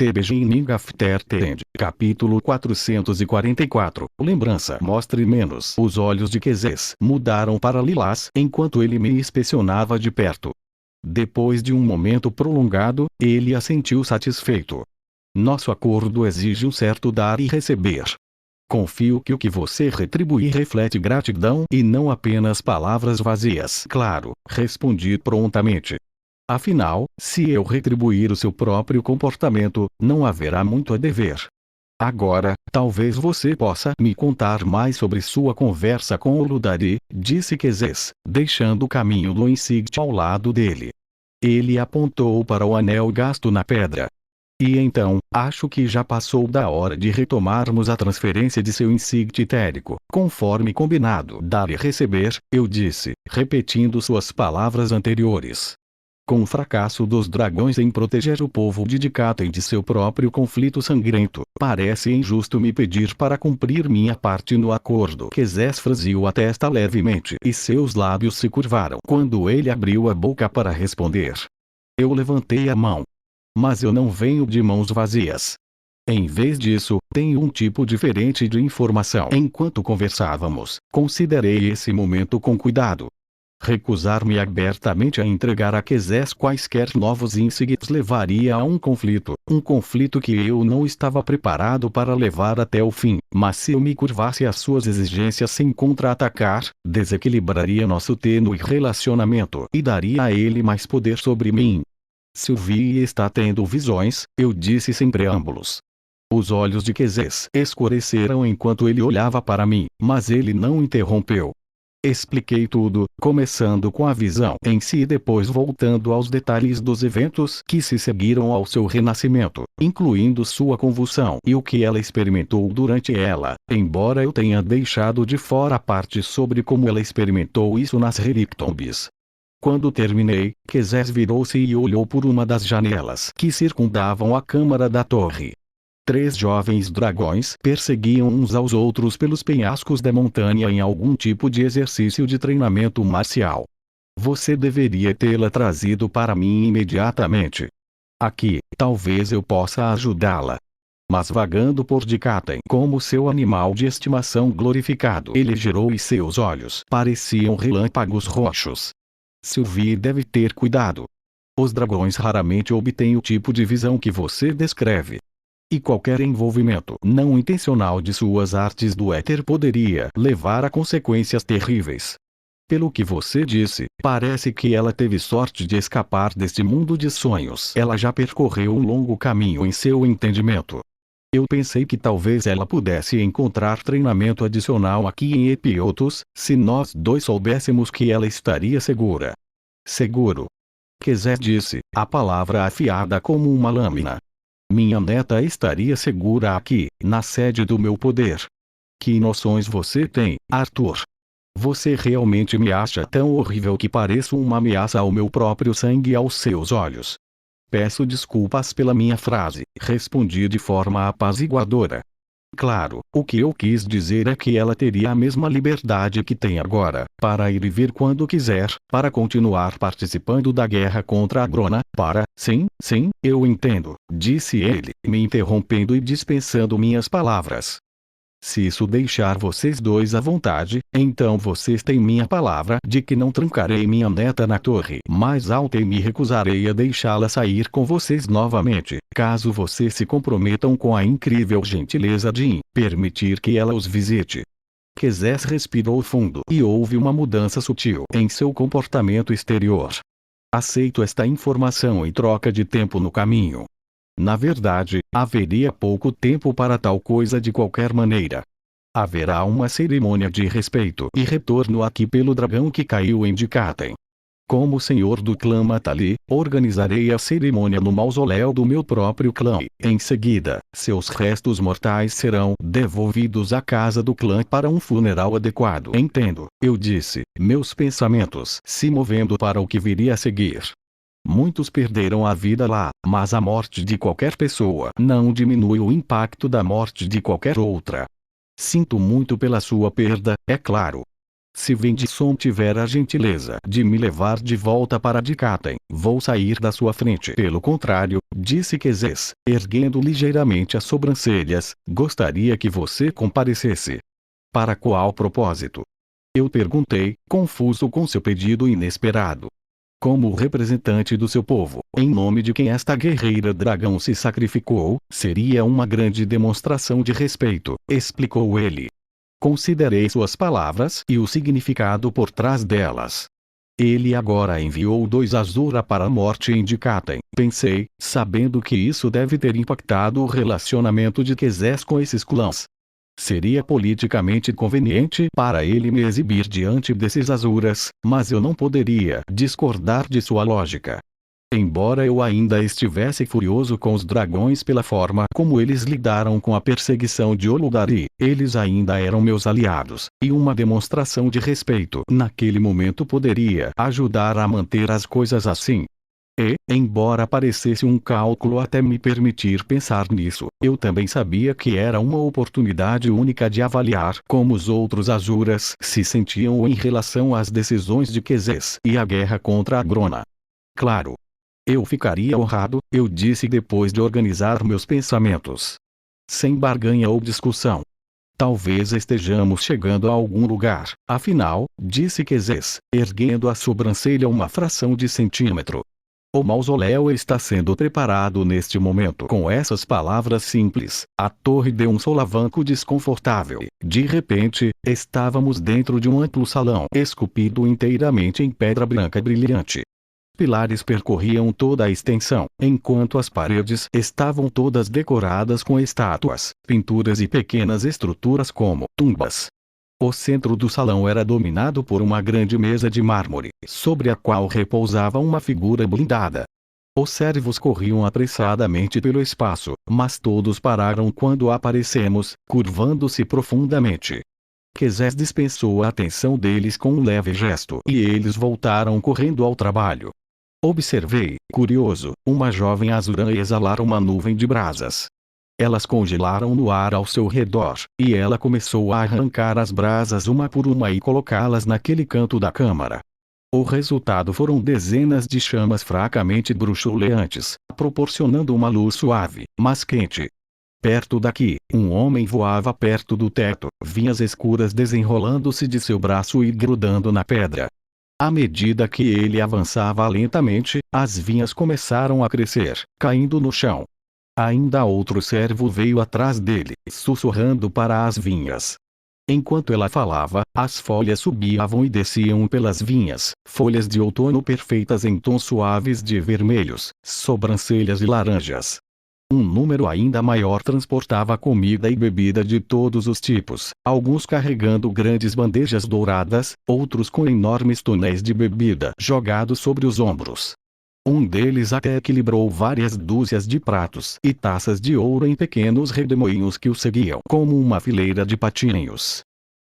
The Beginning After the End, capítulo 444. Lembrança. Mostre menos. Os olhos de Quezes mudaram para lilás enquanto ele me inspecionava de perto. Depois de um momento prolongado, ele assentiu satisfeito. Nosso acordo exige um certo dar e receber. Confio que o que você retribuir reflete gratidão e não apenas palavras vazias. Claro, respondi prontamente. Afinal, se eu retribuir o seu próprio comportamento, não haverá muito a dever. Agora, talvez você possa me contar mais sobre sua conversa com o Ludari, disse Quezes, deixando o caminho do Insight ao lado dele. Ele apontou para o anel gasto na pedra. E então, acho que já passou da hora de retomarmos a transferência de seu Insight etérico, conforme combinado. Dar e receber, eu disse, repetindo suas palavras anteriores. Com o fracasso dos dragões em proteger o povo de Dikaten de seu próprio conflito sangrento, parece injusto me pedir para cumprir minha parte no acordo. Quezes franziu a testa levemente e seus lábios se curvaram quando ele abriu a boca para responder. Eu levantei a mão. Mas eu não venho de mãos vazias. Em vez disso, tenho um tipo diferente de informação. Enquanto conversávamos, considerei esse momento com cuidado. Recusar-me abertamente a entregar a Quezes quaisquer novos insights levaria a um conflito que eu não estava preparado para levar até o fim, mas se eu me curvasse às suas exigências sem contra-atacar, desequilibraria nosso tênue relacionamento e daria a ele mais poder sobre mim. Sylvie está tendo visões, eu disse sem preâmbulos. Os olhos de Quezes escureceram enquanto ele olhava para mim, mas ele não interrompeu. Expliquei tudo, começando com a visão em si e depois voltando aos detalhes dos eventos que se seguiram ao seu renascimento, incluindo sua convulsão e o que ela experimentou durante ela, embora eu tenha deixado de fora a parte sobre como ela experimentou isso nas Relictombs. Quando terminei, Quezes virou-se e olhou por uma das janelas que circundavam a câmara da torre. 3 jovens dragões perseguiam uns aos outros pelos penhascos da montanha em algum tipo de exercício de treinamento marcial. Você deveria tê-la trazido para mim imediatamente. Aqui, talvez eu possa ajudá-la. Mas vagando por Dikaten como seu animal de estimação glorificado, ele girou e seus olhos pareciam relâmpagos roxos. Sylvie deve ter cuidado. Os dragões raramente obtêm o tipo de visão que você descreve. E qualquer envolvimento não intencional de suas artes do éter poderia levar a consequências terríveis. Pelo que você disse, parece que ela teve sorte de escapar deste mundo de sonhos. Ela já percorreu um longo caminho em seu entendimento. Eu pensei que talvez ela pudesse encontrar treinamento adicional aqui em Epiotos, se nós dois soubéssemos que ela estaria segura. Seguro. Quezes disse, a palavra afiada como uma lâmina. Minha neta estaria segura aqui, na sede do meu poder. Que noções você tem, Arthur? Você realmente me acha tão horrível que pareço uma ameaça ao meu próprio sangue e aos seus olhos? Peço desculpas pela minha frase, respondi de forma apaziguadora. Claro, o que eu quis dizer é que ela teria a mesma liberdade que tem agora, para ir e vir quando quiser, para continuar participando da guerra contra a Grona, sim, eu entendo, disse ele, me interrompendo e dispensando minhas palavras. Se isso deixar vocês dois à vontade, então vocês têm minha palavra de que não trancarei minha neta na torre mais alta e me recusarei a deixá-la sair com vocês novamente, caso vocês se comprometam com a incrível gentileza de permitir que ela os visite. Quezes respirou fundo e houve uma mudança sutil em seu comportamento exterior. Aceito esta informação em troca de tempo no caminho. Na verdade, haveria pouco tempo para tal coisa de qualquer maneira. Haverá uma cerimônia de respeito e retorno aqui pelo dragão que caiu em Dikaten. Como senhor do clã Matali, organizarei a cerimônia no mausoléu do meu próprio clã. Em seguida, seus restos mortais serão devolvidos à casa do clã para um funeral adequado. Entendo, eu disse, meus pensamentos se movendo para o que viria a seguir. Muitos perderam a vida lá, mas a morte de qualquer pessoa não diminui o impacto da morte de qualquer outra. Sinto muito pela sua perda, é claro. Se Vendisson tiver a gentileza de me levar de volta para Dicatem, vou sair da sua frente. Pelo contrário, disse Quezes, erguendo ligeiramente as sobrancelhas, gostaria que você comparecesse. Para qual propósito? Eu perguntei, confuso com seu pedido inesperado. Como representante do seu povo, em nome de quem esta guerreira dragão se sacrificou, seria uma grande demonstração de respeito, explicou ele. Considerei suas palavras e o significado por trás delas. Ele agora enviou 2 Azura para a morte em Dicatem, pensei, sabendo que isso deve ter impactado o relacionamento de Quezes com esses clãs. Seria politicamente conveniente para ele me exibir diante desses Azuras, mas eu não poderia discordar de sua lógica. Embora eu ainda estivesse furioso com os dragões pela forma como eles lidaram com a perseguição de Oludari, eles ainda eram meus aliados, e uma demonstração de respeito naquele momento poderia ajudar a manter as coisas assim. E, embora parecesse um cálculo até me permitir pensar nisso, eu também sabia que era uma oportunidade única de avaliar como os outros Azuras se sentiam em relação às decisões de Quezes e a guerra contra a Grona. Claro. Eu ficaria honrado, eu disse depois de organizar meus pensamentos. Sem barganha ou discussão. Talvez estejamos chegando a algum lugar, afinal, disse Quezes, erguendo a sobrancelha uma fração de centímetro. O mausoléu está sendo preparado neste momento. Com essas palavras simples, a torre deu um solavanco desconfortável. De repente, estávamos dentro de um amplo salão esculpido inteiramente em pedra branca brilhante. Pilares percorriam toda a extensão, enquanto as paredes estavam todas decoradas com estátuas, pinturas e pequenas estruturas como tumbas. O centro do salão era dominado por uma grande mesa de mármore, sobre a qual repousava uma figura blindada. Os servos corriam apressadamente pelo espaço, mas todos pararam quando aparecemos, curvando-se profundamente. Quezes dispensou a atenção deles com um leve gesto e eles voltaram correndo ao trabalho. Observei, curioso, uma jovem azurã exalar uma nuvem de brasas. Elas congelaram no ar ao seu redor, e ela começou a arrancar as brasas uma por uma e colocá-las naquele canto da câmara. O resultado foram dezenas de chamas fracamente bruxuleantes, proporcionando uma luz suave, mas quente. Perto daqui, um homem voava perto do teto, vinhas escuras desenrolando-se de seu braço e grudando na pedra. À medida que ele avançava lentamente, as vinhas começaram a crescer, caindo no chão. Ainda outro servo veio atrás dele, sussurrando para as vinhas. Enquanto ela falava, as folhas subiam e desciam pelas vinhas, folhas de outono perfeitas em tons suaves de vermelhos, sobrancelhas e laranjas. Um número ainda maior transportava comida e bebida de todos os tipos, alguns carregando grandes bandejas douradas, outros com enormes tonéis de bebida jogados sobre os ombros. Um deles até equilibrou várias dúzias de pratos e taças de ouro em pequenos redemoinhos que o seguiam como uma fileira de patinhos.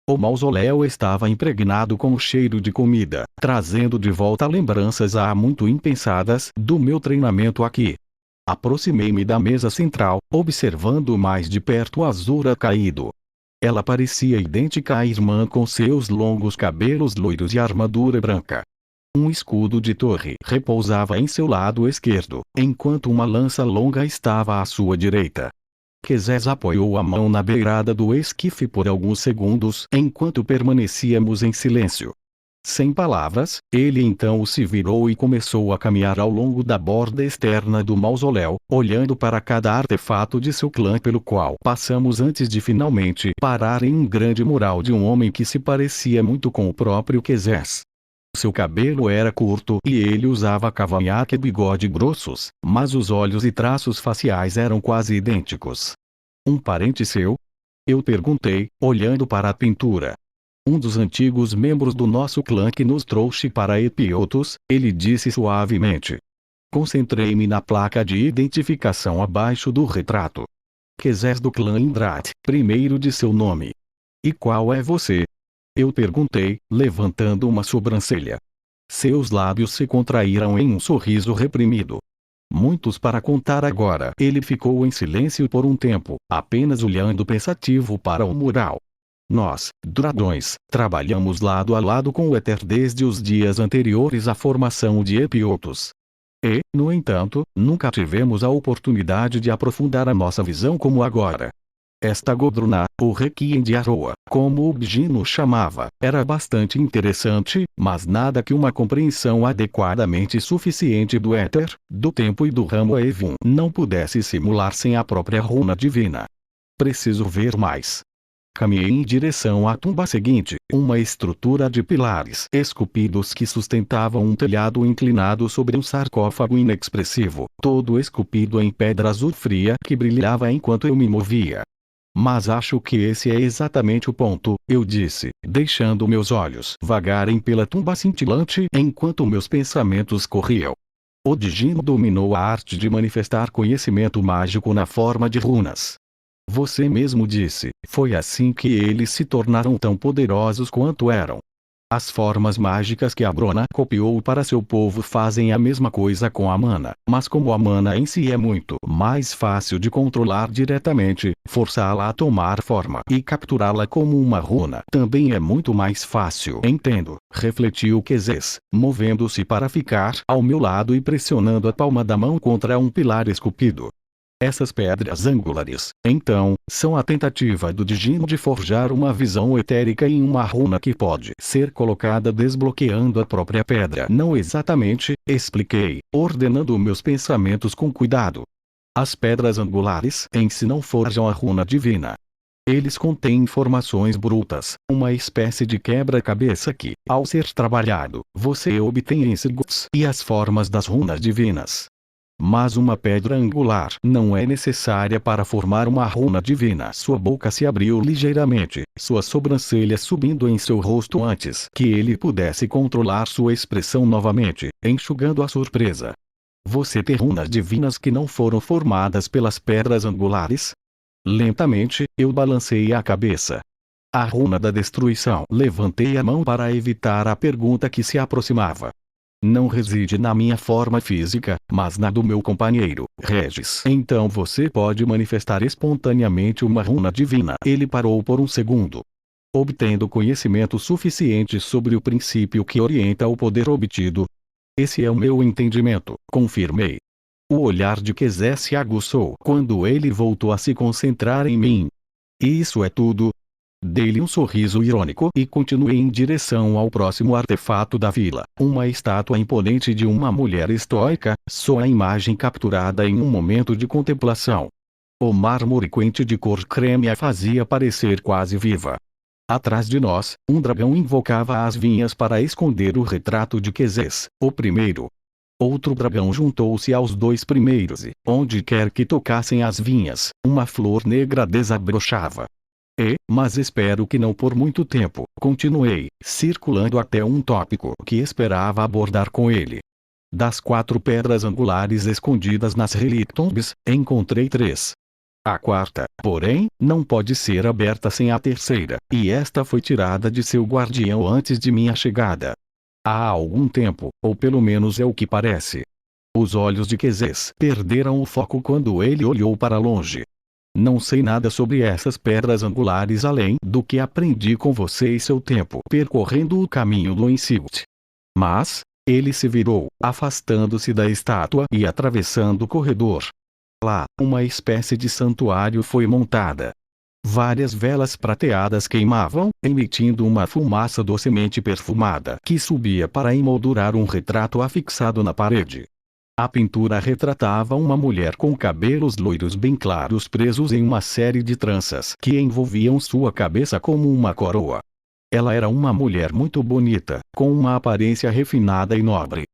O mausoléu estava impregnado com o cheiro de comida, trazendo de volta lembranças há muito impensadas do meu treinamento aqui. Aproximei-me da mesa central, observando mais de perto o Azura caído. Ela parecia idêntica à irmã com seus longos cabelos loiros e armadura branca. Um escudo de torre repousava em seu lado esquerdo, enquanto uma lança longa estava à sua direita. Quezes apoiou a mão na beirada do esquife por alguns segundos enquanto permanecíamos em silêncio. Sem palavras, ele então se virou e começou a caminhar ao longo da borda externa do mausoléu, olhando para cada artefato de seu clã pelo qual passamos antes de finalmente parar em um grande mural de um homem que se parecia muito com o próprio Quezes. Seu cabelo era curto e ele usava cavanhaque e bigode grossos, mas os olhos e traços faciais eram quase idênticos. Um parente seu? Eu perguntei, olhando para a pintura. Um dos antigos membros do nosso clã que nos trouxe para Epiotos, ele disse suavemente. Concentrei-me na placa de identificação abaixo do retrato. Quezes do clã Indrat, primeiro de seu nome. E qual é você? Eu perguntei, levantando uma sobrancelha. Seus lábios se contraíram em um sorriso reprimido. Muitos para contar agora. Ele ficou em silêncio por um tempo, apenas olhando pensativo para o mural. Nós, dragões, trabalhamos lado a lado com o Éter desde os dias anteriores à formação de Epiotos. E, no entanto, nunca tivemos a oportunidade de aprofundar a nossa visão como agora. Esta Godruna, o Requiem de Aroa, como o Bjino chamava, era bastante interessante, mas nada que uma compreensão adequadamente suficiente do éter, do tempo e do ramo Evum não pudesse simular sem a própria runa divina. Preciso ver mais. Caminhei em direção à tumba seguinte, uma estrutura de pilares esculpidos que sustentavam um telhado inclinado sobre um sarcófago inexpressivo, todo esculpido em pedra azul fria que brilhava enquanto eu me movia. Mas acho que esse é exatamente o ponto, eu disse, deixando meus olhos vagarem pela tumba cintilante enquanto meus pensamentos corriam. O Djinn dominou a arte de manifestar conhecimento mágico na forma de runas. Você mesmo disse, foi assim que eles se tornaram tão poderosos quanto eram. As formas mágicas que a Brona copiou para seu povo fazem a mesma coisa com a mana, mas como a mana em si é muito mais fácil de controlar diretamente, forçá-la a tomar forma e capturá-la como uma runa também é muito mais fácil. Entendo, refletiu Quezes, movendo-se para ficar ao meu lado e pressionando a palma da mão contra um pilar esculpido. Essas pedras angulares, então, são a tentativa do Djinn de forjar uma visão etérica em uma runa que pode ser colocada desbloqueando a própria pedra. Não exatamente, expliquei, ordenando meus pensamentos com cuidado. As pedras angulares em si não forjam a runa divina. Eles contêm informações brutas, uma espécie de quebra-cabeça que, ao ser trabalhado, você obtém em sigils e as formas das runas divinas. Mas uma pedra angular não é necessária para formar uma runa divina. Sua boca se abriu ligeiramente, suas sobrancelhas subindo em seu rosto antes que ele pudesse controlar sua expressão novamente, enxugando a surpresa. Você tem runas divinas que não foram formadas pelas pedras angulares? Lentamente, eu balancei a cabeça. A runa da destruição. Levantei a mão para evitar a pergunta que se aproximava. Não reside na minha forma física, mas na do meu companheiro, Regis. Então você pode manifestar espontaneamente uma runa divina. Ele parou por um segundo. Obtendo conhecimento suficiente sobre o princípio que orienta o poder obtido. Esse é o meu entendimento, confirmei. O olhar de Quezes se aguçou quando ele voltou a se concentrar em mim. Isso é tudo? Dei-lhe um sorriso irônico e continuei em direção ao próximo artefato da vila, uma estátua imponente de uma mulher estoica, sua imagem capturada em um momento de contemplação. O mármore quente de cor creme a fazia parecer quase viva. Atrás de nós, um dragão invocava as vinhas para esconder o retrato de Quezes, o primeiro. Outro dragão juntou-se aos dois primeiros e, onde quer que tocassem as vinhas, uma flor negra desabrochava. Mas espero que não por muito tempo, continuei, circulando até um tópico que esperava abordar com ele. Das 4 pedras angulares escondidas nas relictombes, encontrei 3. A quarta, porém, não pode ser aberta sem a terceira, e esta foi tirada de seu guardião antes de minha chegada. Há algum tempo, ou pelo menos é o que parece. Os olhos de Quezes perderam o foco quando ele olhou para longe. Não sei nada sobre essas pedras angulares além do que aprendi com você e seu tempo percorrendo o caminho do Insight. Mas, ele se virou, afastando-se da estátua e atravessando o corredor. Lá, uma espécie de santuário foi montada. Várias velas prateadas queimavam, emitindo uma fumaça docemente perfumada que subia para emoldurar um retrato afixado na parede. A pintura retratava uma mulher com cabelos loiros bem claros presos em uma série de tranças que envolviam sua cabeça como uma coroa. Ela era uma mulher muito bonita, com uma aparência refinada e nobre.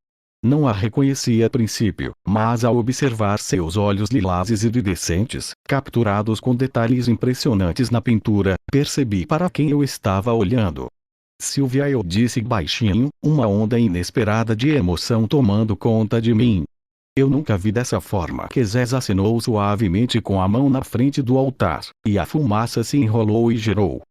Não a reconheci a princípio, mas ao observar seus olhos lilazes iridescentes, capturados com detalhes impressionantes na pintura, percebi para quem eu estava olhando. Sylvia, eu disse baixinho, uma onda inesperada de emoção tomando conta de mim. Eu nunca vi dessa forma. Quezes acenou suavemente com a mão na frente do altar, e a fumaça se enrolou e girou.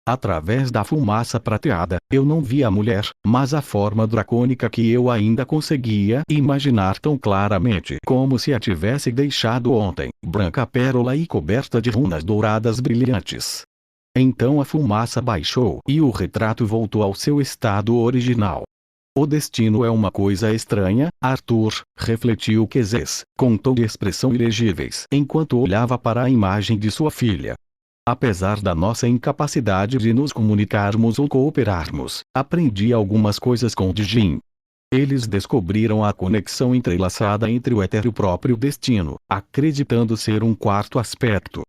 Através da fumaça prateada, eu não vi a mulher, mas a forma dracônica que eu ainda conseguia imaginar tão claramente como se a tivesse deixado ontem, branca pérola e coberta de runas douradas brilhantes. Então a fumaça baixou e o retrato voltou ao seu estado original. O destino é uma coisa estranha, Arthur, refletiu Quezes, com tom de expressão ilegíveis enquanto olhava para a imagem de sua filha. Apesar da nossa incapacidade de nos comunicarmos ou cooperarmos, aprendi algumas coisas com Dijin. Eles descobriram a conexão entrelaçada entre o éter e o próprio destino, acreditando ser um quarto aspecto.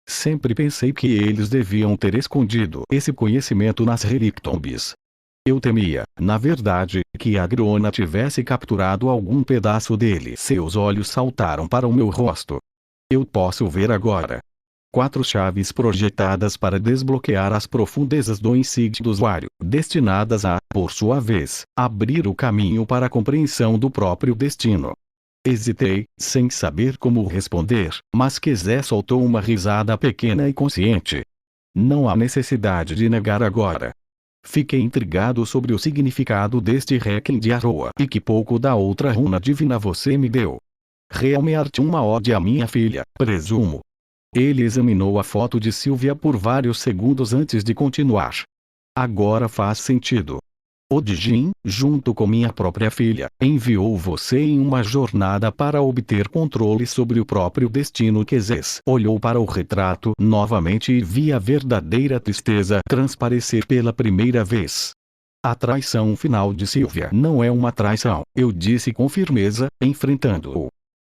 Sempre pensei que eles deviam ter escondido esse conhecimento nas relictombes. Eu temia, na verdade, que a Grona tivesse capturado algum pedaço dele. Seus olhos saltaram para o meu rosto. Eu posso ver agora. 4 chaves projetadas para desbloquear as profundezas do insight do usuário, destinadas a, por sua vez, abrir o caminho para a compreensão do próprio destino. Hesitei, sem saber como responder, mas Quezé soltou uma risada pequena e consciente. Não há necessidade de negar agora. Fiquei intrigado sobre o significado deste Requiem de Aroa e que pouco da outra runa divina você me deu. Realmente uma ode à minha filha, presumo. Ele examinou a foto de Sylvia por vários segundos antes de continuar. Agora faz sentido. O Dijin, junto com minha própria filha, enviou você em uma jornada para obter controle sobre o próprio destino. Quezes olhou para o retrato novamente e via a verdadeira tristeza transparecer pela primeira vez. A traição final de Sylvia não é uma traição, eu disse com firmeza, enfrentando-o.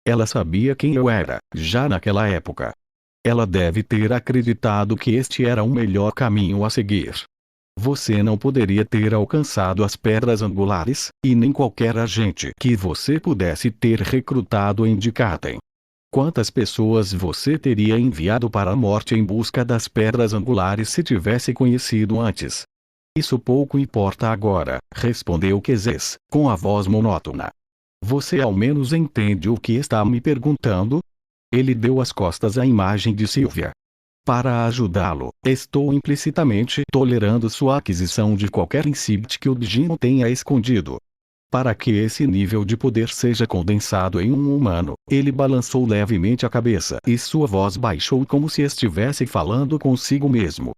Ela sabia quem eu era, já naquela época. Ela deve ter acreditado que este era o melhor caminho a seguir. Você não poderia ter alcançado as pedras angulares, e nem qualquer agente que você pudesse ter recrutado em Dikaten. Quantas pessoas você teria enviado para a morte em busca das pedras angulares se tivesse conhecido antes? Isso pouco importa agora, respondeu Quezes, com a voz monótona. Você ao menos entende o que está me perguntando? Ele deu as costas à imagem de Sylvia. Para ajudá-lo, estou implicitamente tolerando sua aquisição de qualquer insight que o Dijin tenha escondido. Para que esse nível de poder seja condensado em um humano, ele balançou levemente a cabeça e sua voz baixou como se estivesse falando consigo mesmo.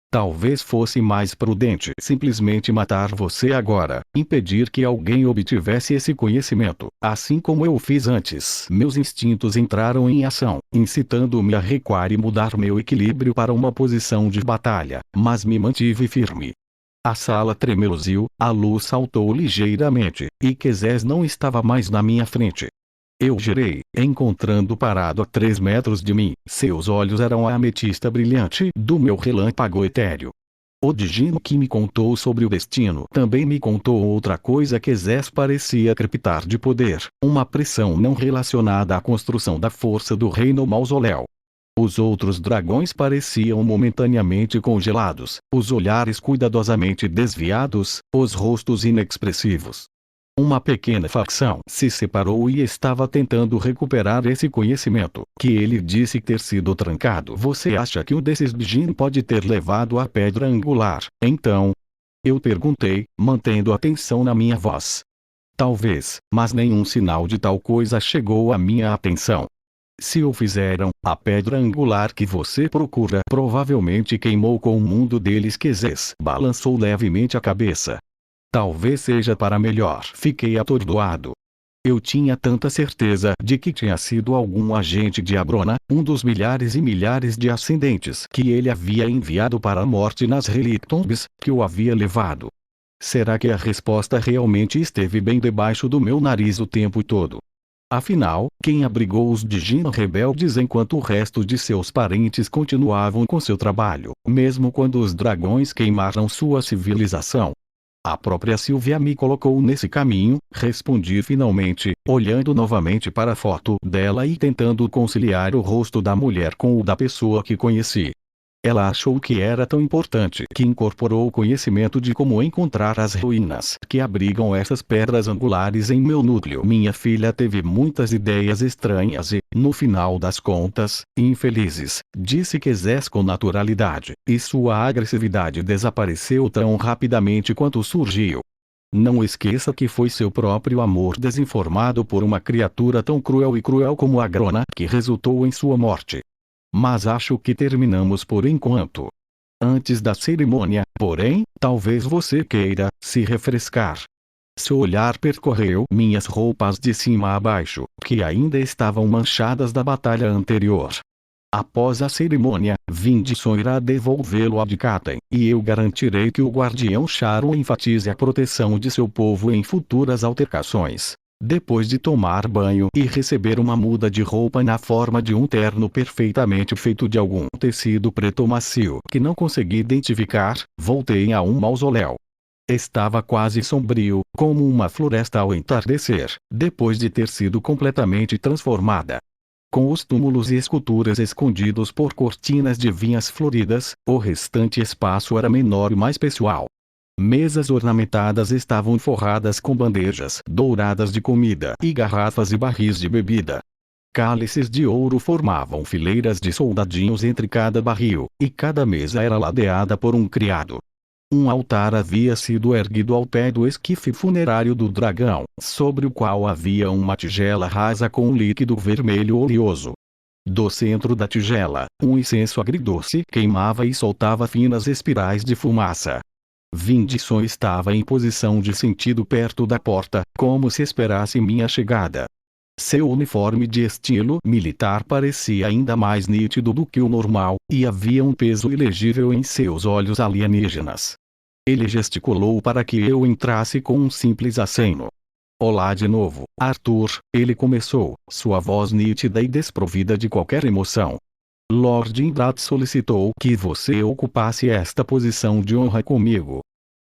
Talvez fosse mais prudente simplesmente matar você agora, impedir que alguém obtivesse esse conhecimento, assim como eu fiz antes. Meus instintos entraram em ação, incitando-me a recuar e mudar meu equilíbrio para uma posição de batalha, mas me mantive firme. A sala tremeluziu, a luz saltou ligeiramente, e Quezes não estava mais na minha frente. Eu girei, encontrando parado a 3 metros de mim. Seus olhos eram a ametista brilhante do meu relâmpago etéreo. O Dijin que me contou sobre o destino também me contou outra coisa. Quezes parecia crepitar de poder, uma pressão não relacionada à construção da força do reino mausoléu. Os outros dragões pareciam momentaneamente congelados, os olhares cuidadosamente desviados, os rostos inexpressivos. Uma pequena facção se separou e estava tentando recuperar esse conhecimento, que ele disse ter sido trancado. Você acha que um desses Dijin pode ter levado a pedra angular, então? Eu perguntei, mantendo a tensão na minha voz. Talvez, mas nenhum sinal de tal coisa chegou à minha atenção. Se o fizeram, a pedra angular que você procura provavelmente queimou com o mundo deles. Quezes balançou levemente a cabeça. Talvez seja para melhor. Fiquei atordoado. Eu tinha tanta certeza de que tinha sido algum agente de Abrona, um dos milhares e milhares de ascendentes que ele havia enviado para a morte nas Relictombes, que o havia levado. Será que a resposta realmente esteve bem debaixo do meu nariz o tempo todo? Afinal, quem abrigou os Dijin rebeldes enquanto o resto de seus parentes continuavam com seu trabalho, mesmo quando os dragões queimaram sua civilização? A própria Sylvia me colocou nesse caminho, respondi finalmente, olhando novamente para a foto dela e tentando conciliar o rosto da mulher com o da pessoa que conheci. Ela achou que era tão importante que incorporou o conhecimento de como encontrar as ruínas que abrigam essas pedras angulares em meu núcleo. Minha filha teve muitas ideias estranhas e, no final das contas, infelizes, disse Quezes com naturalidade, e sua agressividade desapareceu tão rapidamente quanto surgiu. Não esqueça que foi seu próprio amor desinformado por uma criatura tão cruel como a Grona que resultou em sua morte. Mas acho que terminamos por enquanto. Antes da cerimônia, porém, talvez você queira se refrescar. Seu olhar percorreu minhas roupas de cima a baixo, que ainda estavam manchadas da batalha anterior. Após a cerimônia, Vindson irá devolvê-lo a Dikaten, e eu garantirei que o guardião Sharon enfatize a proteção de seu povo em futuras altercações. Depois de tomar banho e receber uma muda de roupa na forma de um terno perfeitamente feito de algum tecido preto macio que não consegui identificar, voltei a um mausoléu. Estava quase sombrio, como uma floresta ao entardecer, depois de ter sido completamente transformada. Com os túmulos e esculturas escondidos por cortinas de vinhas floridas, o restante espaço era menor e mais pessoal. Mesas ornamentadas estavam forradas com bandejas douradas de comida e garrafas e barris de bebida. Cálices de ouro formavam fileiras de soldadinhos entre cada barril, e cada mesa era ladeada por um criado. Um altar havia sido erguido ao pé do esquife funerário do dragão, sobre o qual havia uma tigela rasa com um líquido vermelho oleoso. Do centro da tigela, um incenso agridoce queimava e soltava finas espirais de fumaça. Vindson estava em posição de sentido perto da porta, como se esperasse minha chegada. Seu uniforme de estilo militar parecia ainda mais nítido do que o normal, e havia um peso ilegível em seus olhos alienígenas. Ele gesticulou para que eu entrasse com um simples aceno. Olá de novo, Arthur, ele começou, sua voz nítida e desprovida de qualquer emoção. Lord Indrat solicitou que você ocupasse esta posição de honra comigo.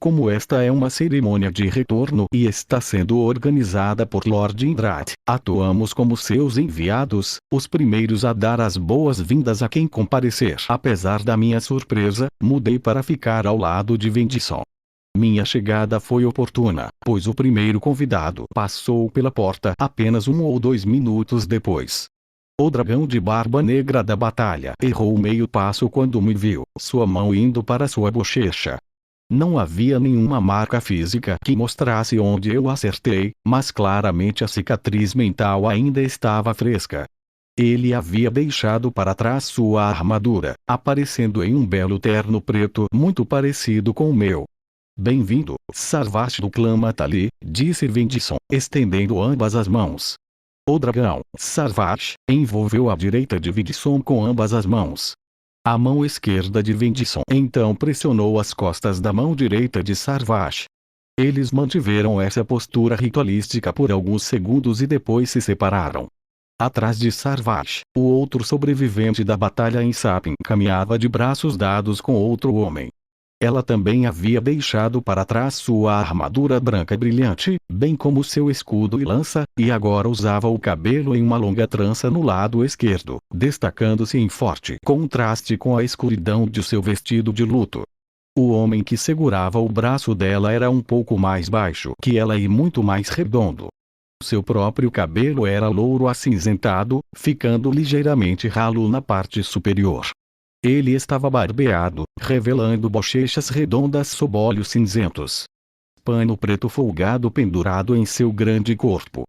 Como esta é uma cerimônia de retorno e está sendo organizada por Lord Indrat, atuamos como seus enviados, os primeiros a dar as boas-vindas a quem comparecer. Apesar da minha surpresa, mudei para ficar ao lado de Vindson. Minha chegada foi oportuna, pois o primeiro convidado passou pela porta apenas 1 ou 2 minutos depois. O dragão de barba negra da batalha errou meio passo quando me viu, sua mão indo para sua bochecha. Não havia nenhuma marca física que mostrasse onde eu acertei, mas claramente a cicatriz mental ainda estava fresca. Ele havia deixado para trás sua armadura, aparecendo em um belo terno preto muito parecido com o meu. Bem-vindo, Sarvash do clã Matali, disse Vindson, estendendo ambas as mãos. O dragão, Sarvash, envolveu a direita de Vindson com ambas as mãos. A mão esquerda de Vindson então pressionou as costas da mão direita de Sarvash. Eles mantiveram essa postura ritualística por alguns segundos e depois se separaram. Atrás de Sarvash, o outro sobrevivente da batalha em Sapin caminhava de braços dados com outro homem. Ela também havia deixado para trás sua armadura branca brilhante, bem como seu escudo e lança, e agora usava o cabelo em uma longa trança no lado esquerdo, destacando-se em forte contraste com a escuridão de seu vestido de luto. O homem que segurava o braço dela era um pouco mais baixo que ela e muito mais redondo. Seu próprio cabelo era louro acinzentado, ficando ligeiramente ralo na parte superior. Ele estava barbeado, revelando bochechas redondas sob olhos cinzentos. Pano preto folgado pendurado em seu grande corpo.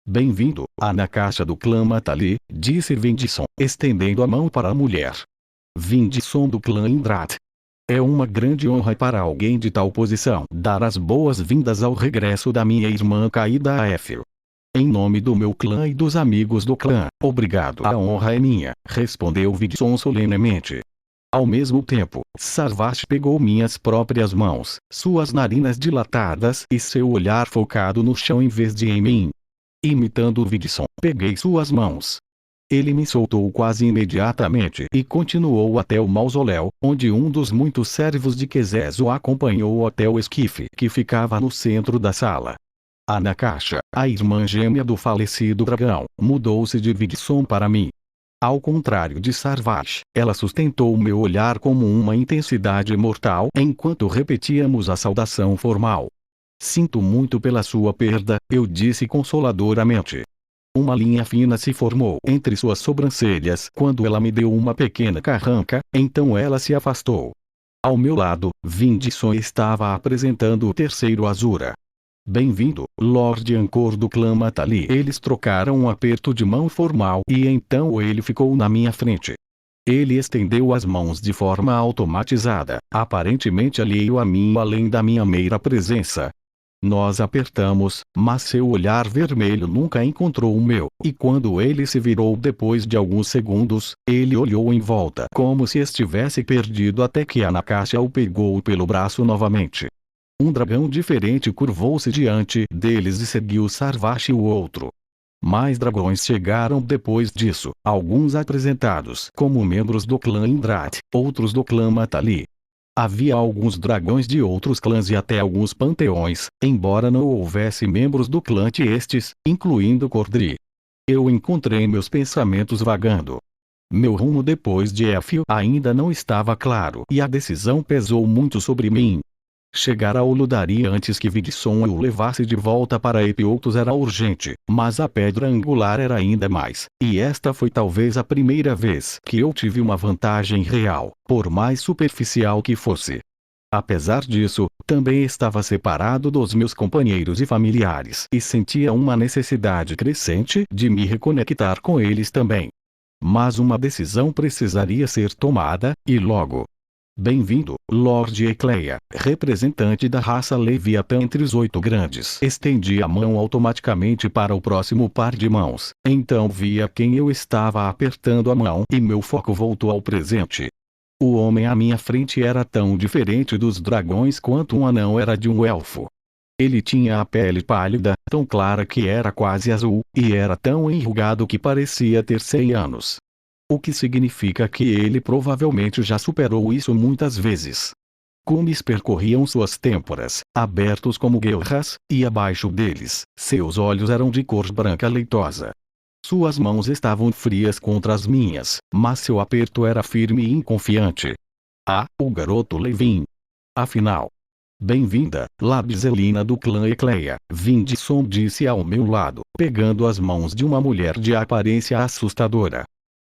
Bem-vindo, na caixa do clã Matali, disse Vindson, estendendo a mão para a mulher. Vindson do clã Indrat. É uma grande honra para alguém de tal posição dar as boas-vindas ao regresso da minha irmã caída a Éfir. Em nome do meu clã e dos amigos do clã, obrigado. A honra é minha, respondeu Vindson solenemente. Ao mesmo tempo, Sarvash pegou minhas próprias mãos, suas narinas dilatadas e seu olhar focado no chão em vez de em mim. Imitando Vindson, peguei suas mãos. Ele me soltou quase imediatamente e continuou até o mausoléu, onde um dos muitos servos de Quezes o acompanhou até o esquife que ficava no centro da sala. Na caixa, a irmã gêmea do falecido dragão, mudou-se de Vindson para mim. Ao contrário de Sarvash, ela sustentou meu olhar como uma intensidade mortal enquanto repetíamos a saudação formal. Sinto muito pela sua perda, eu disse consoladoramente. Uma linha fina se formou entre suas sobrancelhas quando ela me deu uma pequena carranca, então ela se afastou. Ao meu lado, Vindson estava apresentando o terceiro Azura. Bem-vindo, Lord Ancor do clã Matali. Eles trocaram um aperto de mão formal e então ele ficou na minha frente. Ele estendeu as mãos de forma automatizada, aparentemente alheio a mim além da minha mera presença. Nós apertamos, mas seu olhar vermelho nunca encontrou o meu, e quando ele se virou depois de alguns segundos, ele olhou em volta como se estivesse perdido até que a Nakasha o pegou pelo braço novamente. Um dragão diferente curvou-se diante deles e seguiu Sarvashi o outro. Mais dragões chegaram depois disso, alguns apresentados como membros do clã Indrat, outros do clã Matali. Havia alguns dragões de outros clãs e até alguns panteões, embora não houvesse membros do clã Tiestes, incluindo Cordri. Eu encontrei meus pensamentos vagando. Meu rumo depois de Éfio ainda não estava claro e a decisão pesou muito sobre mim. Chegar ao Ludari antes que Vidson o levasse de volta para Epiotos era urgente, mas a pedra angular era ainda mais, e esta foi talvez a primeira vez que eu tive uma vantagem real, por mais superficial que fosse. Apesar disso, também estava separado dos meus companheiros e familiares e sentia uma necessidade crescente de me reconectar com eles também. Mas uma decisão precisaria ser tomada, e logo. Bem-vindo, Lord Ecleia, representante da raça Leviatã entre os 8 grandes. Estendi a mão automaticamente para o próximo par de mãos, então vi a quem eu estava apertando a mão e meu foco voltou ao presente. O homem à minha frente era tão diferente dos dragões quanto um anão era de um elfo. Ele tinha a pele pálida, tão clara que era quase azul, e era tão enrugado que parecia ter 100 anos. O que significa que ele provavelmente já superou isso muitas vezes. Cumes percorriam suas têmporas, abertos como guerras, e abaixo deles, seus olhos eram de cor branca leitosa. Suas mãos estavam frias contra as minhas, mas seu aperto era firme e confiante. Ah, o garoto Levin. Afinal. Bem-vinda, Labizelina do clã Ecleia, Vindson disse ao meu lado, pegando as mãos de uma mulher de aparência assustadora.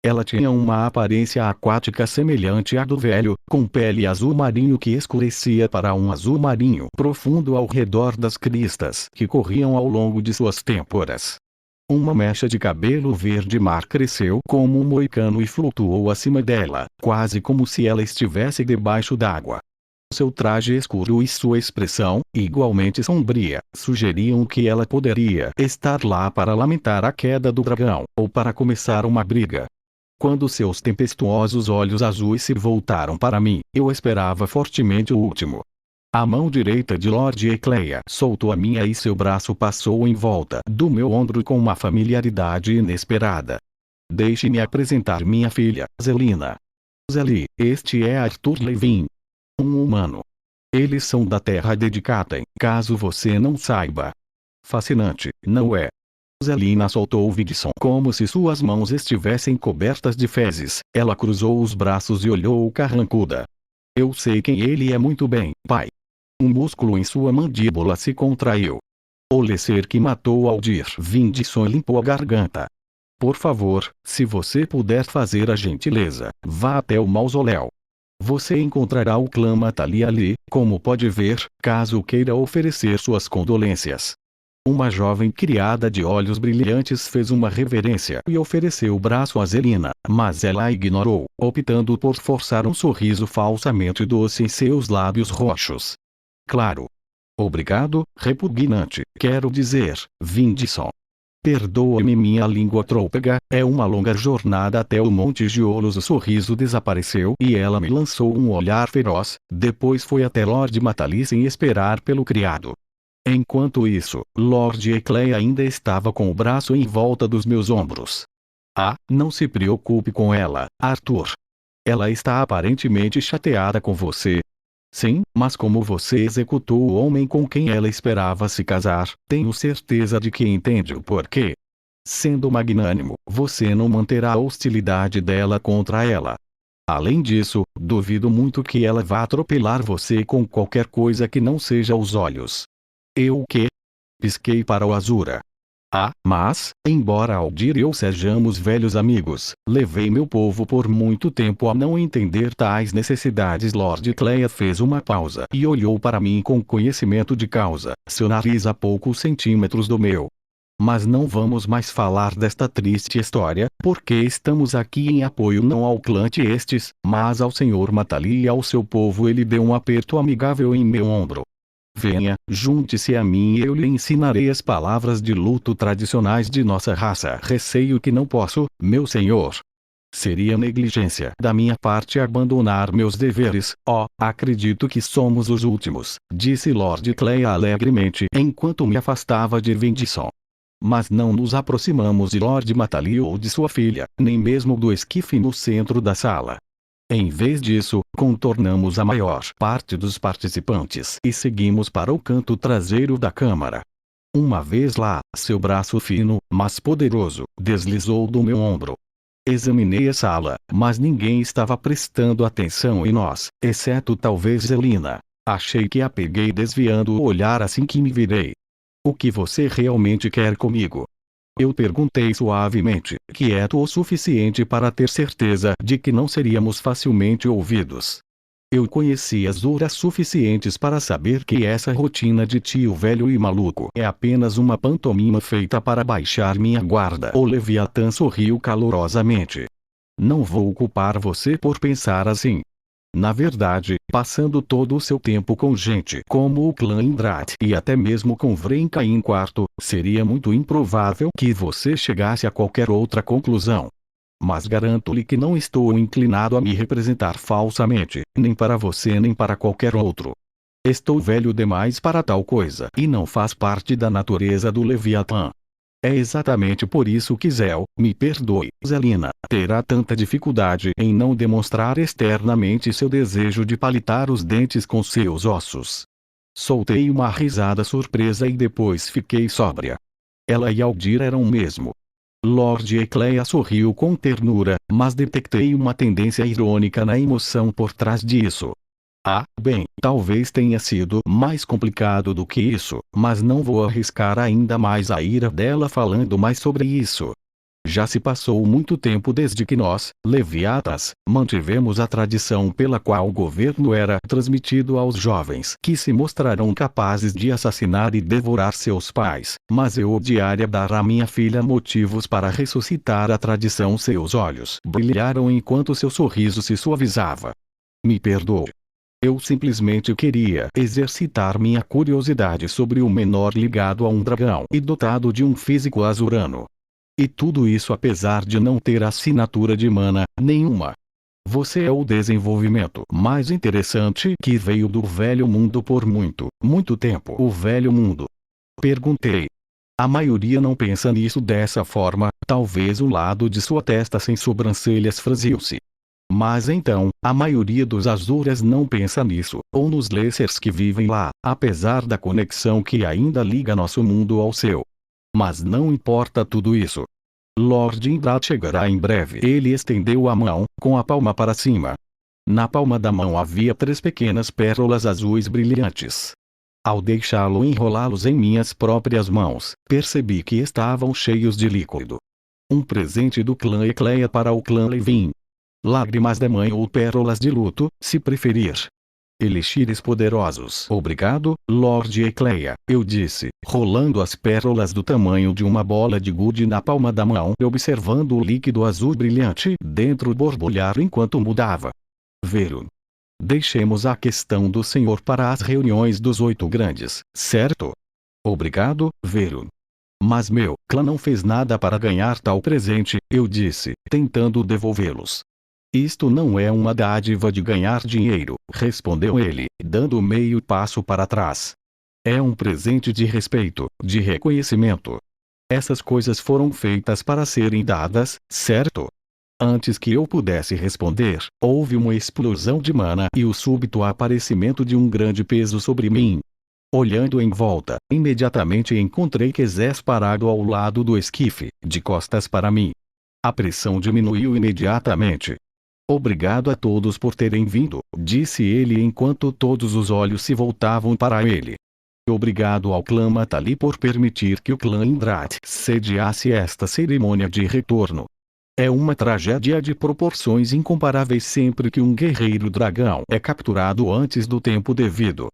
Ela tinha uma aparência aquática semelhante à do velho, com pele azul marinho que escurecia para um azul marinho profundo ao redor das cristas que corriam ao longo de suas têmporas. Uma mecha de cabelo verde-mar cresceu como um moicano e flutuou acima dela, quase como se ela estivesse debaixo d'água. Seu traje escuro e sua expressão, igualmente sombria, sugeriam que ela poderia estar lá para lamentar a queda do dragão, ou para começar uma briga. Quando seus tempestuosos olhos azuis se voltaram para mim, eu esperava fortemente o último. A mão direita de Lord Ecleia soltou a minha e seu braço passou em volta do meu ombro com uma familiaridade inesperada. Deixe-me apresentar minha filha, Zelina. Zeli, este é Arthur Levin. Um humano. Eles são da Terra Dedicatem, caso você não saiba. Fascinante, não é? Zelina soltou o Vidson como se suas mãos estivessem cobertas de fezes. Ela cruzou os braços e olhou carrancuda. Eu sei quem ele é muito bem, pai. Um músculo em sua mandíbula se contraiu. O ser que matou Aldir. Vindson limpou a garganta. Por favor, se você puder fazer a gentileza, vá até o mausoléu. Você encontrará o clã Matali ali, como pode ver, caso queira oferecer suas condolências. Uma jovem criada de olhos brilhantes fez uma reverência e ofereceu o braço a Zelina, mas ela ignorou, optando por forçar um sorriso falsamente doce em seus lábios roxos. Claro. Obrigado, repugnante, quero dizer, Vindson. Perdoa-me minha língua trôpega, é uma longa jornada até o Monte Giolos. O sorriso desapareceu e ela me lançou um olhar feroz, depois foi até Lord Matali sem esperar pelo criado. Enquanto isso, Lord Ecleia ainda estava com o braço em volta dos meus ombros. Ah, não se preocupe com ela, Arthur. Ela está aparentemente chateada com você. Sim, mas como você executou o homem com quem ela esperava se casar, tenho certeza de que entende o porquê. Sendo magnânimo, você não manterá a hostilidade dela contra ela. Além disso, duvido muito que ela vá atropelar você com qualquer coisa que não seja os olhos. Eu o quê? Pisquei para o Azura. Ah, mas, embora Aldir e eu sejamos velhos amigos, levei meu povo por muito tempo a não entender tais necessidades. Lord Ecleia fez uma pausa e olhou para mim com conhecimento de causa, seu nariz a poucos centímetros do meu. Mas não vamos mais falar desta triste história, porque estamos aqui em apoio não ao clã Tiestes, mas ao Sr. Matali e ao seu povo. Ele deu um aperto amigável em meu ombro. Venha, junte-se a mim e eu lhe ensinarei as palavras de luto tradicionais de nossa raça. Receio que não posso, meu senhor. Seria negligência da minha parte abandonar meus deveres. Acredito que somos os últimos, disse Lord Cleia alegremente enquanto me afastava de Vendisson. Mas não nos aproximamos de Lord Matali ou de sua filha, nem mesmo do esquife no centro da sala. Em vez disso, contornamos a maior parte dos participantes e seguimos para o canto traseiro da câmara. Uma vez lá, seu braço fino, mas poderoso, deslizou do meu ombro. Examinei a sala, mas ninguém estava prestando atenção em nós, exceto talvez Zelina. Achei que a peguei desviando o olhar assim que me virei. O que você realmente quer comigo? Eu perguntei suavemente, quieto o suficiente para ter certeza de que não seríamos facilmente ouvidos. Eu conhecia Zura suficientes para saber que essa rotina de tio velho e maluco é apenas uma pantomima feita para baixar minha guarda. O Leviatã sorriu calorosamente. Não vou culpar você por pensar assim. Na verdade, passando todo o seu tempo com gente como o clã Indrat e até mesmo com Vrenka em quarto, seria muito improvável que você chegasse a qualquer outra conclusão. Mas garanto-lhe que não estou inclinado a me representar falsamente, nem para você nem para qualquer outro. Estou velho demais para tal coisa e não faz parte da natureza do Leviatã. É exatamente por isso que Zel, me perdoe, Zelina, terá tanta dificuldade em não demonstrar externamente seu desejo de palitar os dentes com seus ossos. Soltei uma risada surpresa e depois fiquei sóbria. Ela e Aldir eram o mesmo. Lord Ecleia sorriu com ternura, mas detectei uma tendência irônica na emoção por trás disso. Bem, talvez tenha sido mais complicado do que isso, mas não vou arriscar ainda mais a ira dela falando mais sobre isso. Já se passou muito tempo desde que nós, Leviatas, mantivemos a tradição pela qual o governo era transmitido aos jovens que se mostrarão capazes de assassinar e devorar seus pais, mas eu odiaria dar à minha filha motivos para ressuscitar a tradição. Seus olhos brilharam enquanto seu sorriso se suavizava. Me perdoe. Eu simplesmente queria exercitar minha curiosidade sobre o menor ligado a um dragão e dotado de um físico azurano. E tudo isso apesar de não ter assinatura de mana nenhuma. Você é o desenvolvimento mais interessante que veio do velho mundo por muito, muito tempo. O velho mundo? Perguntei. A maioria não pensa nisso dessa forma, talvez o lado de sua testa sem sobrancelhas franziu-se. Mas então, a maioria dos Azuras não pensa nisso, ou nos Lacers que vivem lá, apesar da conexão que ainda liga nosso mundo ao seu. Mas não importa tudo isso. Lord Indrat chegará em breve. Ele estendeu a mão, com a palma para cima. Na palma da mão havia 3 pequenas pérolas azuis brilhantes. Ao deixá-lo enrolá-los em minhas próprias mãos, percebi que estavam cheios de líquido. Um presente do clã Ecleia para o clã Levin. Lágrimas da mãe ou pérolas de luto, se preferir. Elixires poderosos. Obrigado, Lord Ecleia, eu disse, rolando as pérolas do tamanho de uma bola de gude na palma da mão e observando o líquido azul brilhante dentro borbulhar enquanto mudava. Velho. Deixemos a questão do senhor para as reuniões dos 8 grandes, certo? Obrigado, velho. Mas meu clã não fez nada para ganhar tal presente, eu disse, tentando devolvê-los. Isto não é uma dádiva de ganhar dinheiro, respondeu ele, dando meio passo para trás. É um presente de respeito, de reconhecimento. Essas coisas foram feitas para serem dadas, certo? Antes que eu pudesse responder, houve uma explosão de mana e o súbito aparecimento de um grande peso sobre mim. Olhando em volta, imediatamente encontrei Quezés parado ao lado do esquife, de costas para mim. A pressão diminuiu imediatamente. Obrigado a todos por terem vindo, disse ele enquanto todos os olhos se voltavam para ele. Obrigado ao clã Matali por permitir que o clã Indrat sediasse esta cerimônia de retorno. É uma tragédia de proporções incomparáveis sempre que um guerreiro dragão é capturado antes do tempo devido.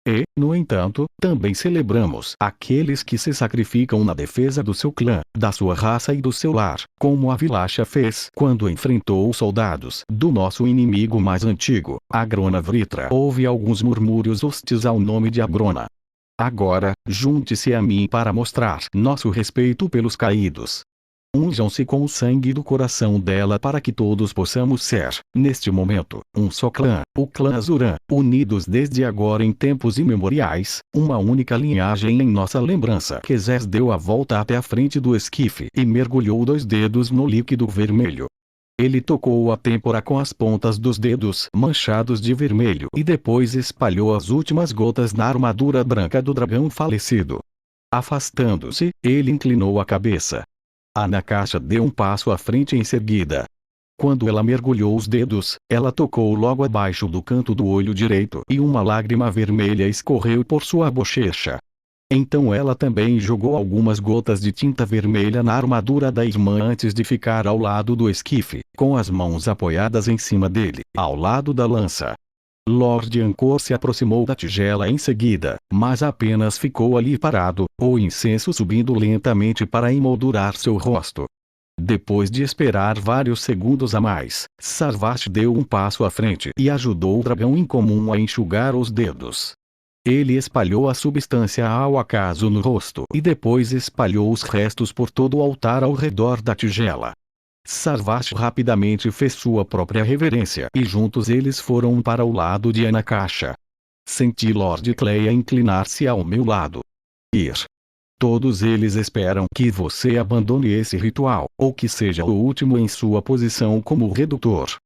E, no entanto, também celebramos aqueles que se sacrificam na defesa do seu clã, da sua raça e do seu lar, como a Vilasha fez quando enfrentou os soldados do nosso inimigo mais antigo, Agrona Vritra. Houve alguns murmúrios hostis ao nome de Agrona. Agora, junte-se a mim para mostrar nosso respeito pelos caídos. Unjam-se com o sangue do coração dela para que todos possamos ser, neste momento, um só clã, o clã Azuran, unidos desde agora em tempos imemoriais, uma única linhagem em nossa lembrança. Quezés deu a volta até a frente do esquife e mergulhou 2 dedos no líquido vermelho. Ele tocou a têmpora com as pontas dos dedos manchados de vermelho e depois espalhou as últimas gotas na armadura branca do dragão falecido. Afastando-se, ele inclinou a cabeça. A Nakasha deu um passo à frente em seguida. Quando ela mergulhou os dedos, ela tocou logo abaixo do canto do olho direito e uma lágrima vermelha escorreu por sua bochecha. Então ela também jogou algumas gotas de tinta vermelha na armadura da irmã antes de ficar ao lado do esquife, com as mãos apoiadas em cima dele, ao lado da lança. Lord Ancor se aproximou da tigela em seguida, mas apenas ficou ali parado, o incenso subindo lentamente para emoldurar seu rosto. Depois de esperar vários segundos a mais, Sarvash deu um passo à frente e ajudou o dragão incomum a enxugar os dedos. Ele espalhou a substância ao acaso no rosto e depois espalhou os restos por todo o altar ao redor da tigela. Sarvash rapidamente fez sua própria reverência e juntos eles foram para o lado de Anakasha. Senti Lord Cleia inclinar-se ao meu lado. Ir. Todos eles esperam que você abandone esse ritual, ou que seja o último em sua posição como redutor.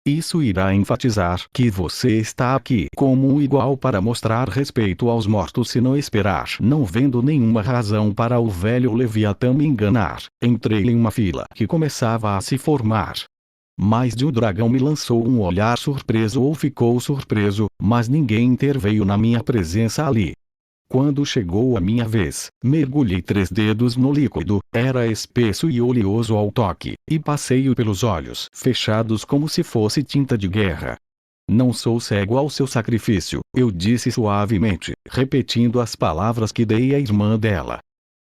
Isso irá enfatizar que você está aqui como um igual para mostrar respeito aos mortos se não esperar. Não vendo nenhuma razão para o velho Leviatã me enganar, entrei em uma fila que começava a se formar. Mais de um dragão me lançou um olhar surpreso ou ficou surpreso, mas ninguém interveio na minha presença ali. Quando chegou a minha vez, mergulhei 3 dedos no líquido, era espesso e oleoso ao toque, e passei-o pelos olhos fechados como se fosse tinta de guerra. Não sou cego ao seu sacrifício, eu disse suavemente, repetindo as palavras que dei à irmã dela.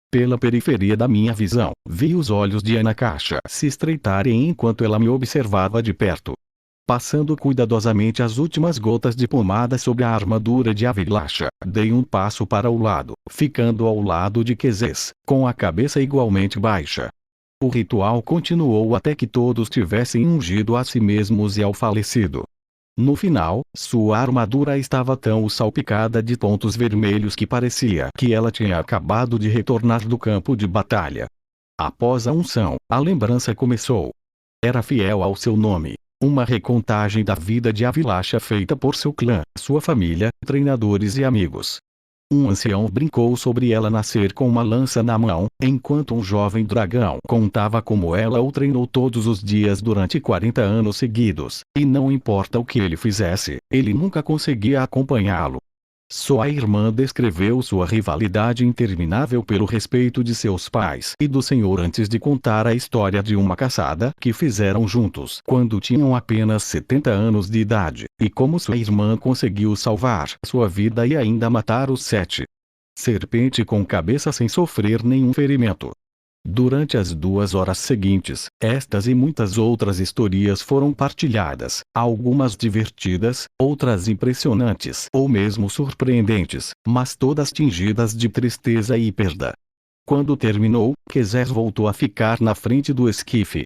Pela periferia da minha visão, vi os olhos de Anakasha se estreitarem enquanto ela me observava de perto. Passando cuidadosamente as últimas gotas de pomada sobre a armadura de Avilasha, dei um passo para o lado, ficando ao lado de Quezés, com a cabeça igualmente baixa. O ritual continuou até que todos tivessem ungido a si mesmos e ao falecido. No final, sua armadura estava tão salpicada de pontos vermelhos que parecia que ela tinha acabado de retornar do campo de batalha. Após a unção, a lembrança começou. Era fiel ao seu nome. Uma recontagem da vida de Avilasha feita por seu clã, sua família, treinadores e amigos. Um ancião brincou sobre ela nascer com uma lança na mão, enquanto um jovem dragão contava como ela o treinou todos os dias durante 40 anos seguidos, e não importa o que ele fizesse, ele nunca conseguia acompanhá-lo. Sua irmã descreveu sua rivalidade interminável pelo respeito de seus pais e do senhor antes de contar a história de uma caçada que fizeram juntos quando tinham apenas 70 anos de idade, e como sua irmã conseguiu salvar sua vida e ainda matar os 7 serpentes com cabeça sem sofrer nenhum ferimento. Durante as 2 horas seguintes, estas e muitas outras histórias foram partilhadas, algumas divertidas, outras impressionantes ou mesmo surpreendentes, mas todas tingidas de tristeza e perda. Quando terminou, Quezés voltou a ficar na frente do esquife.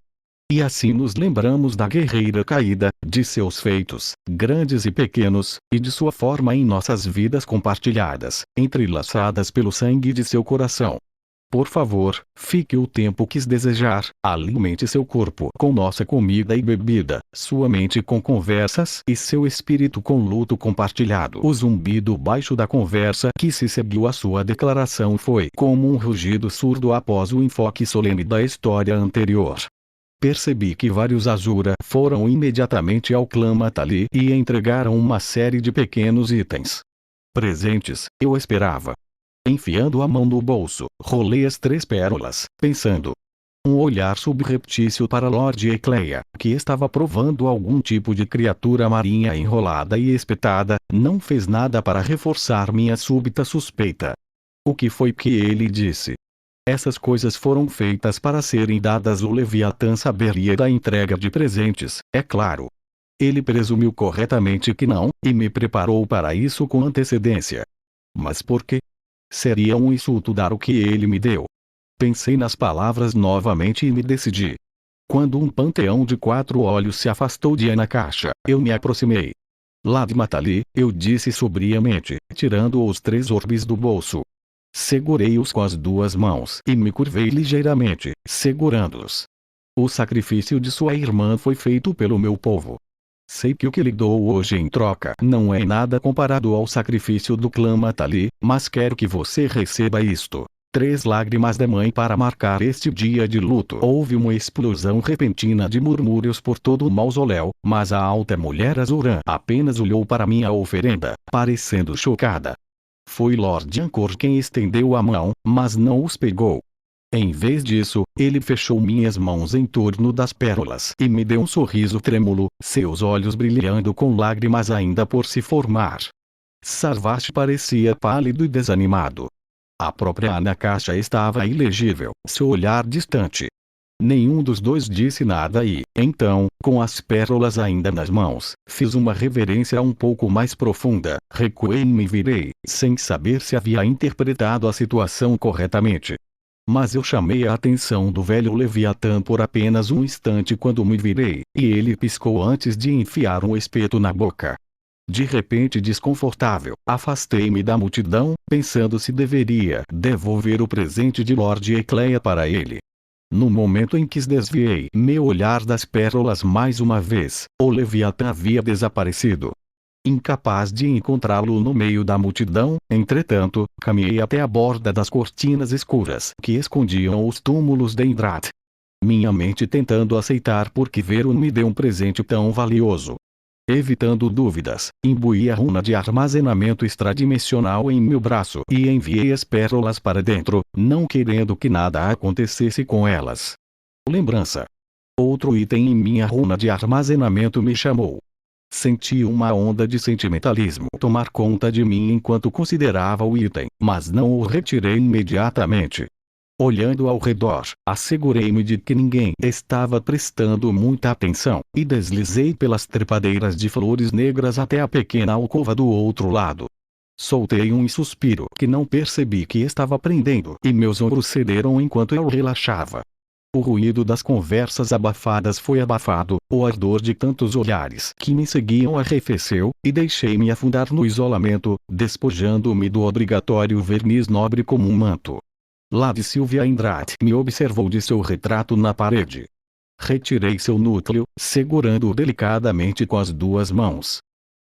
E assim nos lembramos da guerreira caída, de seus feitos, grandes e pequenos, e de sua forma em nossas vidas compartilhadas, entrelaçadas pelo sangue de seu coração. Por favor, fique o tempo que desejar, alimente seu corpo com nossa comida e bebida, sua mente com conversas e seu espírito com luto compartilhado. O zumbido baixo da conversa que se seguiu à sua declaração foi como um rugido surdo após o enfoque solene da história anterior. Percebi que vários Azura foram imediatamente ao clã Matali e entregaram uma série de pequenos itens. Presentes, eu esperava. Enfiando a mão no bolso, rolei as 3 pérolas, pensando. Um olhar subreptício para Lord Ecleia, que estava provando algum tipo de criatura marinha enrolada e espetada, não fez nada para reforçar minha súbita suspeita. O que foi que ele disse? Essas coisas foram feitas para serem dadas. O Leviatã saberia da entrega de presentes, é claro. Ele presumiu corretamente que não, e me preparou para isso com antecedência. Mas por quê? Seria um insulto dar o que ele me deu. Pensei nas palavras novamente e me decidi. Quando um panteão de 4 olhos se afastou de Anacaixa, eu me aproximei. Lad Matali, eu disse sobriamente, tirando os 3 orbes do bolso. Segurei-os com as 2 mãos e me curvei ligeiramente, segurando-os. O sacrifício de sua irmã foi feito pelo meu povo. Sei que o que lhe dou hoje em troca não é nada comparado ao sacrifício do clã Matali, mas quero que você receba isto. 3 lágrimas da mãe para marcar este dia de luto. Houve uma explosão repentina de murmúrios por todo o mausoléu, mas a alta mulher Azuran apenas olhou para minha oferenda, parecendo chocada. Foi Lord Ancor quem estendeu a mão, mas não os pegou. Em vez disso, ele fechou minhas mãos em torno das pérolas e me deu um sorriso trêmulo, seus olhos brilhando com lágrimas ainda por se formar. Sarvasti parecia pálido e desanimado. A própria Anacaixa estava ilegível, seu olhar distante. Nenhum dos 2 disse nada e, então, com as pérolas ainda nas mãos, fiz uma reverência um pouco mais profunda, recuei e me virei, sem saber se havia interpretado a situação corretamente. Mas eu chamei a atenção do velho Leviatã por apenas um instante quando me virei, e ele piscou antes de enfiar um espeto na boca. De repente desconfortável, afastei-me da multidão, pensando se deveria devolver o presente de Lord Ecleia para ele. No momento em que desviei meu olhar das pérolas mais uma vez, o Leviatã havia desaparecido. Incapaz de encontrá-lo no meio da multidão, entretanto, caminhei até a borda das cortinas escuras que escondiam os túmulos de Indrat. Minha mente tentando aceitar porque Verun me deu um presente tão valioso. Evitando dúvidas, imbuí a runa de armazenamento extradimensional em meu braço e enviei as pérolas para dentro, não querendo que nada acontecesse com elas. Lembrança. Outro item em minha runa de armazenamento me chamou. Senti uma onda de sentimentalismo tomar conta de mim enquanto considerava o item, mas não o retirei imediatamente. Olhando ao redor, assegurei-me de que ninguém estava prestando muita atenção, e deslizei pelas trepadeiras de flores negras até a pequena alcova do outro lado. Soltei um suspiro que não percebi que estava prendendo, e meus ombros cederam enquanto eu relaxava. O ruído das conversas abafadas foi abafado, o ardor de tantos olhares que me seguiam arrefeceu, e deixei-me afundar no isolamento, despojando-me do obrigatório verniz nobre como um manto. Lady Sylvia Indrat me observou de seu retrato na parede. Retirei seu núcleo, segurando-o delicadamente com as 2 mãos.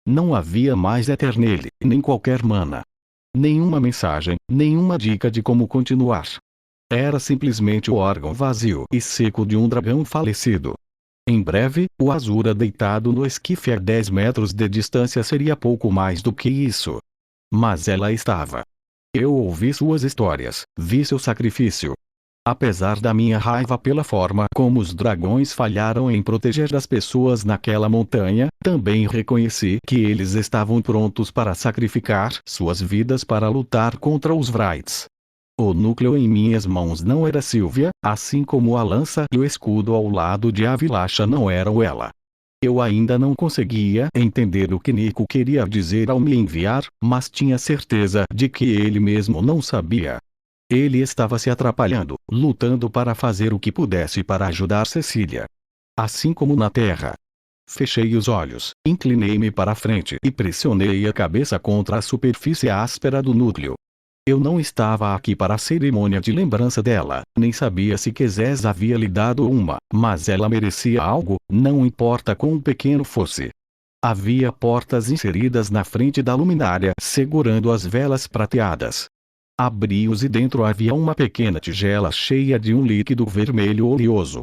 Não havia mais éter nele, nem qualquer mana. Nenhuma mensagem, nenhuma dica de como continuar. Era simplesmente o órgão vazio e seco de um dragão falecido. Em breve, o Azura deitado no esquife a 10 metros de distância seria pouco mais do que isso. Mas ela estava. Eu ouvi suas histórias, vi seu sacrifício. Apesar da minha raiva pela forma como os dragões falharam em proteger as pessoas naquela montanha, também reconheci que eles estavam prontos para sacrificar suas vidas para lutar contra os Vrights. O núcleo em minhas mãos não era Sylvia, assim como a lança e o escudo ao lado de Avilasha não eram ela. Eu ainda não conseguia entender o que Nico queria dizer ao me enviar, mas tinha certeza de que ele mesmo não sabia. Ele estava se atrapalhando, lutando para fazer o que pudesse para ajudar Cecília. Assim como na Terra. Fechei os olhos, inclinei-me para a frente e pressionei a cabeça contra a superfície áspera do núcleo. Eu não estava aqui para a cerimônia de lembrança dela, nem sabia se Quezés havia lhe dado uma, mas ela merecia algo, não importa quão pequeno fosse. Havia portas inseridas na frente da luminária segurando as velas prateadas. Abri-os e dentro havia uma pequena tigela cheia de um líquido vermelho oleoso.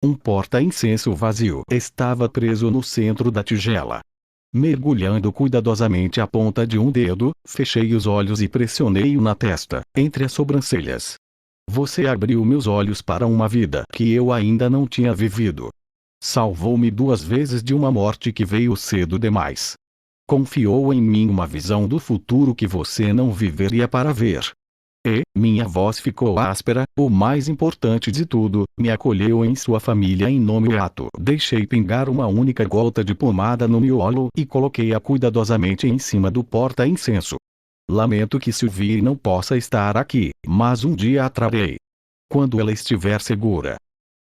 Um porta-incenso vazio estava preso no centro da tigela. Mergulhando cuidadosamente a ponta de um dedo, fechei os olhos e pressionei-o na testa, entre as sobrancelhas. Você abriu meus olhos para uma vida que eu ainda não tinha vivido. Salvou-me 2 vezes de uma morte que veio cedo demais. Confiou em mim uma visão do futuro que você não viveria para ver. E, minha voz ficou áspera, o mais importante de tudo, me acolheu em sua família em nome ato. Deixei pingar uma única gota de pomada no miolo e coloquei-a cuidadosamente em cima do porta-incenso. Lamento que Sylvie não possa estar aqui, mas um dia a trarei. Quando ela estiver segura.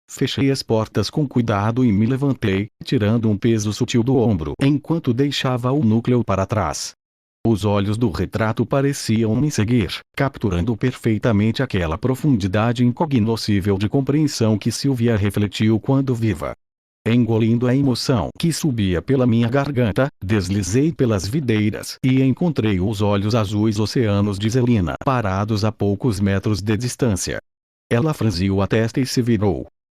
Fechei as portas com cuidado e me levantei, tirando um peso sutil do ombro enquanto deixava o núcleo para trás. Os olhos do retrato pareciam me seguir, capturando perfeitamente aquela profundidade incognoscível de compreensão que Sylvia refletiu quando viva. Engolindo a emoção que subia pela minha garganta, deslizei pelas videiras e encontrei os olhos azuis oceanos de Zelina parados a poucos metros de distância. Ela franziu a testa e se virou,